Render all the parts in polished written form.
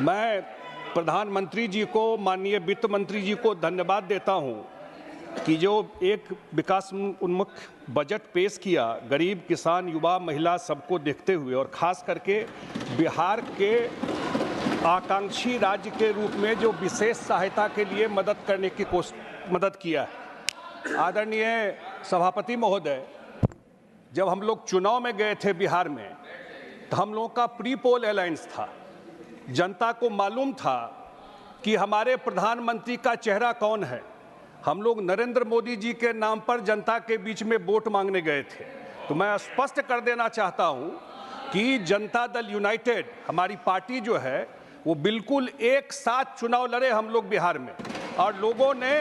मैं प्रधानमंत्री जी को, माननीय वित्त मंत्री जी को धन्यवाद देता हूं कि जो एक विकास उन्मुख बजट पेश किया, गरीब, किसान, युवा, महिला सबको देखते हुए, और खास करके बिहार के आकांक्षी राज्य के रूप में जो विशेष सहायता के लिए मदद किया है। आदरणीय सभापति महोदय, जब हम लोग चुनाव में गए थे बिहार में, तो हम लोगों का प्री पोल अलायंस था। जनता को मालूम था कि हमारे प्रधानमंत्री का चेहरा कौन है। हम लोग नरेंद्र मोदी जी के नाम पर जनता के बीच में वोट मांगने गए थे। तो मैं स्पष्ट कर देना चाहता हूं कि जनता दल यूनाइटेड, हमारी पार्टी जो है, वो बिल्कुल एक साथ चुनाव लड़े हम लोग बिहार में, और लोगों ने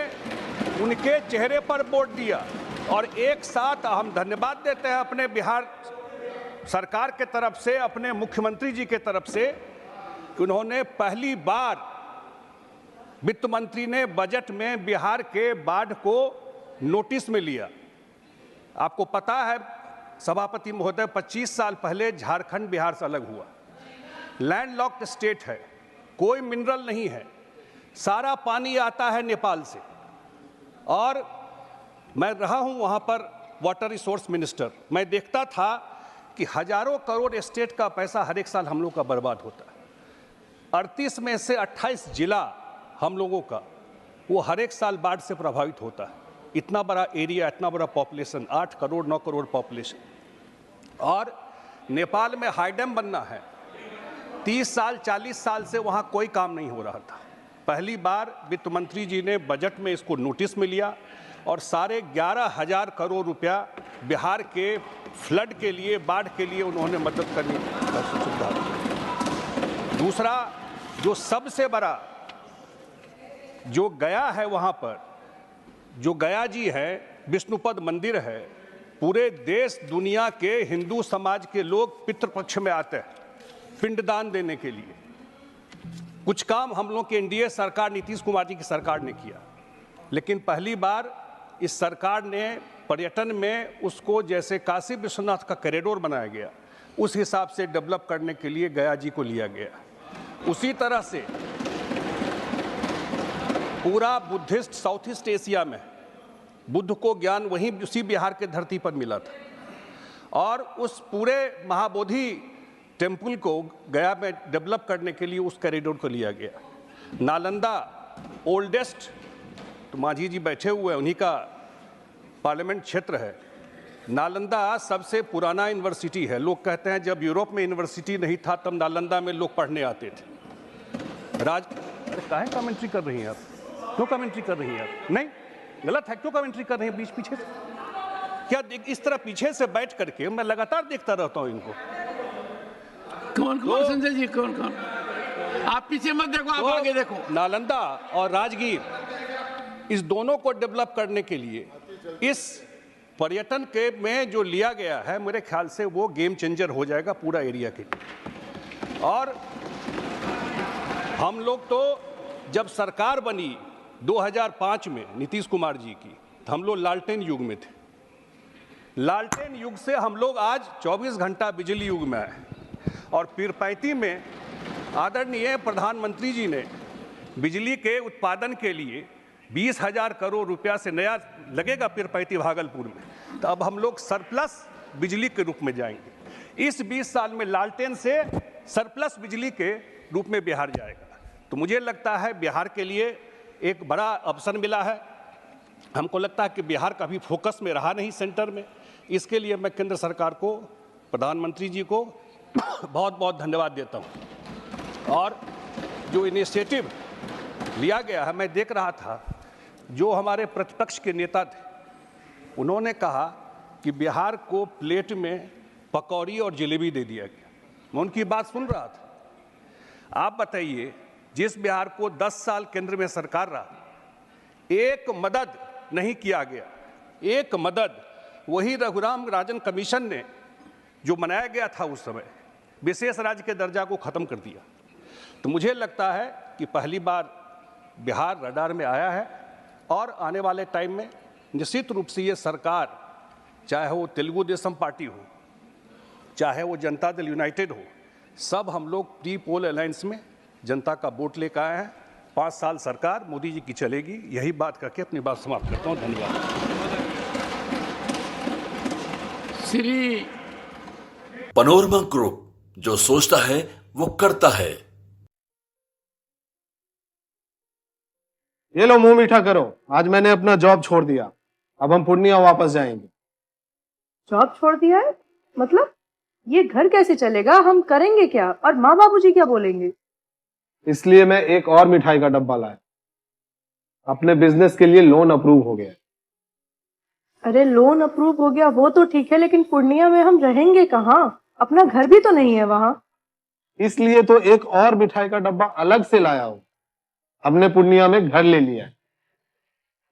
उनके चेहरे पर वोट दिया। और एक साथ हम धन्यवाद देते हैं अपने बिहार सरकार के तरफ से, अपने मुख्यमंत्री जी के तरफ से, कि उन्होंने पहली बार, वित्त मंत्री ने बजट में बिहार के बाढ़ को नोटिस में लिया। आपको पता है सभापति महोदय, 25 साल पहले झारखंड बिहार से अलग हुआ। लैंडलॉक्ड स्टेट है, कोई मिनरल नहीं है, सारा पानी आता है नेपाल से। और मैं रहा हूं वहां पर वाटर रिसोर्स मिनिस्टर, मैं देखता था कि हजारों करोड़ स्टेट का पैसा हर एक साल हम लोग का बर्बाद होता है। 38 में से 28 जिला हम लोगों का, वो हर एक साल बाढ़ से प्रभावित होता है। इतना बड़ा एरिया, इतना बड़ा पॉपुलेशन, 8 करोड़ 9 करोड़ पॉपुलेशन, और नेपाल में हाई डैम बनना है। 30 साल 40 साल से वहाँ कोई काम नहीं हो रहा था। पहली बार वित्त मंत्री जी ने बजट में इसको नोटिस में लिया, और साढ़े 11,000 करोड़ रुपया बिहार के फ्लड के लिए, बाढ़ के लिए उन्होंने मदद करने की सुविधा दी। दूसरा, जो सबसे बड़ा जो गया है, वहाँ पर जो गया जी है, विष्णुपद मंदिर है, पूरे देश दुनिया के हिंदू समाज के लोग पितृपक्ष में आते हैं पिंडदान देने के लिए। कुछ काम हम लोग के एनडीए सरकार, नीतीश कुमार जी की सरकार ने किया, लेकिन पहली बार इस सरकार ने पर्यटन में उसको, जैसे काशी विश्वनाथ का कॉरिडोर बनाया गया, उस हिसाब से डेवलप करने के लिए गया जी को लिया गया। उसी तरह से पूरा बुद्धिस्ट साउथ ईस्ट एशिया में बुद्ध को ज्ञान वहीं उसी बिहार के धरती पर मिला था, और उस पूरे महाबोधि टेम्पल को गया में डेवलप करने के लिए उस कॉरिडोर को लिया गया। नालंदा ओल्डेस्ट, तो मांझी जी बैठे हुए हैं, उन्हीं का पार्लियामेंट क्षेत्र है। नालंदा सबसे पुराना यूनिवर्सिटी है। लोग कहते हैं जब यूरोप में यूनिवर्सिटी नहीं था तब नालंदा में लोग पढ़ने आते थे। अरे काहे कमेंट्री कर रही हैं आप? क्यों कमेंट्री कर रही हैं आप? नहीं, गलत है। क्यों कमेंट्री कर रही हैं बीच पीछे से? क्या इस तरह पीछे से बैठ करके मैं लगातार देखता रहता हूं इनको। कौन संजय जी, कौन? आप पीछे मत देखो, आप आगे देखो। नालंदा और राजगीर, इस दोनों को डेवलप करने के लिए इस पर्यटन के में जो लिया गया है, मेरे ख्याल से वो गेम चेंजर हो जाएगा पूरा एरिया के लिए। और हम लोग तो जब सरकार बनी 2005 में नीतीश कुमार जी की, तो हम लोग लालटेन युग में थे। लालटेन युग से हम लोग आज 24 घंटा बिजली युग में आए, और पीरपैंती में आदरणीय प्रधानमंत्री जी ने बिजली के उत्पादन के लिए 20,000 करोड़ रुपया से नया लगेगा पीरपैंती भागलपुर में। तो अब हम लोग सरप्लस बिजली के रूप में जाएंगे। इस 20 साल में लालटेन से सरप्लस बिजली के रूप में बिहार जाएगा। तो मुझे लगता है बिहार के लिए एक बड़ा अवसर मिला है। हमको लगता है कि बिहार कभी फोकस में रहा नहीं सेंटर में। इसके लिए मैं केंद्र सरकार को, प्रधानमंत्री जी को बहुत बहुत धन्यवाद देता हूँ। और जो इनिशिएटिव लिया गया है, मैं देख रहा था जो हमारे प्रतिपक्ष के नेता थे, उन्होंने कहा कि बिहार को प्लेट में पकौड़ी और जलेबी दे दिया गया। मैं उनकी बात सुन रहा था। आप बताइए, जिस बिहार को 10 साल केंद्र में सरकार रहा, एक मदद नहीं किया गया, एक मदद। वही रघुराम राजन कमीशन ने जो बनाया गया था उस समय, विशेष राज्य के दर्जा को खत्म कर दिया। तो मुझे लगता है कि पहली बार बिहार रडार में आया है, और आने वाले टाइम में निश्चित रूप से ये सरकार, चाहे वो तेलुगु देशम पार्टी हो, चाहे वो जनता दल यूनाइटेड हो, सब हम लोग प्री पोल अलायंस में जनता का वोट लेकर आए हैं। 5 साल सरकार मोदी जी की चलेगी। यही बात करके अपनी बात समाप्त करता हूँ। धन्यवाद। श्री पैनोरमा ग्रुप, जो सोचता है वो करता है। ये लो मुंह मीठा करो, आज मैंने अपना जॉब छोड़ दिया। अब हम पूर्णिया वापस जाएंगे। जॉब छोड़ दिया है? मतलब ये घर कैसे चलेगा? हम करेंगे क्या? और माँ बाबूजी क्या बोलेंगे? इसलिए मैं एक और मिठाई का डब्बा लाया। अपने बिजनेस के लिए लोन अप्रूव हो गया। अरे लोन अप्रूव हो गया वो तो ठीक है, लेकिन पूर्णिया में हम रहेंगे कहाँ? अपना घर भी तो नहीं है वहाँ। इसलिए तो एक और मिठाई का डब्बा अलग से लाया हूँ। हमने पूर्णिया में घर ले लिया है,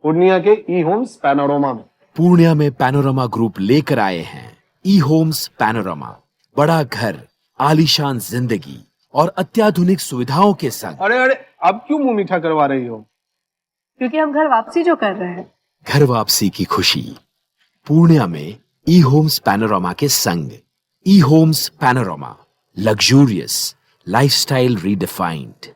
पूर्णिया के ई होम्स पैनोरमा में। पूर्णिया में पैनोरमा ग्रुप लेकर आए हैं ई होम्स पैनोरमा। बड़ा घर, आलीशान जिंदगी और अत्याधुनिक सुविधाओं के संग। अरे अरे, अब क्यों मुंह मीठा करवा रही हो? क्योंकि हम घर वापसी जो कर रहे हैं। घर वापसी की खुशी पूर्णिया में ई होम्स पैनोरमा के संग। ई Homes Panorama, luxurious lifestyle redefined.